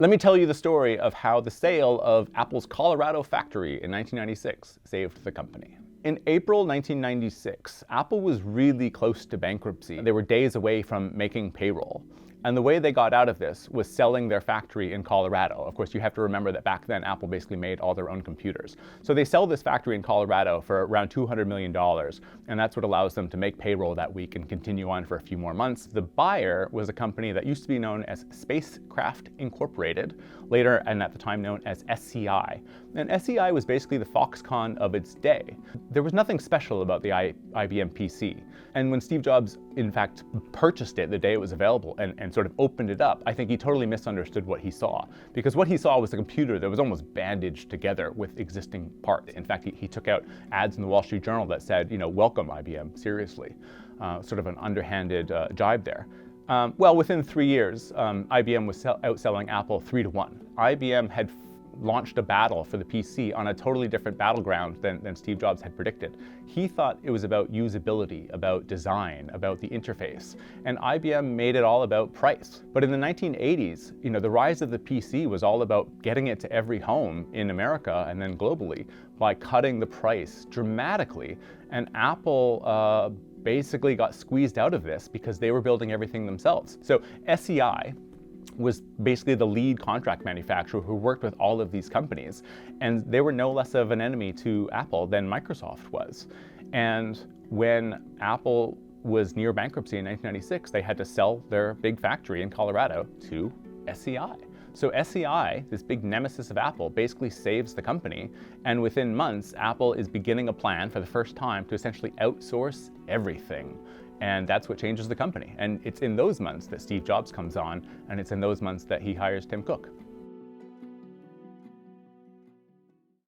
Let me tell you the story of how the sale of Apple's Colorado factory in 1996 saved the company. In April 1996, Apple was really close to bankruptcy. They were days away from making payroll. And the way they got out of this was selling their factory in Colorado. Of course, you have to remember that back then, Apple basically made all their own computers. So they sell this factory in Colorado for around $200 million, and that's what allows them to make payroll that week and continue on for a few more months. The buyer was a company that used to be known as Spacecraft Incorporated, later and at the time known as SCI. And SCI was basically the Foxconn of its day. There was nothing special about the IBM PC. And when Steve Jobs, in fact, purchased it the day it was available and sort of opened it up, I think he totally misunderstood what he saw. Because what he saw was a computer that was almost bandaged together with existing parts. In fact, he took out ads in the Wall Street Journal that said, welcome IBM, seriously. Sort of an underhanded jibe there. Well, within 3 years, IBM was outselling Apple 3-1. IBM had launched a battle for the PC on a totally different battleground than Steve Jobs had predicted. He thought it was about usability, about design, about the interface, and IBM made it all about price. But in the 1980s, the rise of the PC was all about getting it to every home in America and then globally by cutting the price dramatically, and Apple basically got squeezed out of this because they were building everything themselves. So SCI was basically the lead contract manufacturer who worked with all of these companies. And they were no less of an enemy to Apple than Microsoft was. And when Apple was near bankruptcy in 1996, they had to sell their big factory in Colorado to SCI. So SCI, this big nemesis of Apple, basically saves the company. And within months, Apple is beginning a plan for the first time to essentially outsource everything. And that's what changes the company. And it's in those months that Steve Jobs comes on, and it's in those months that he hires Tim Cook.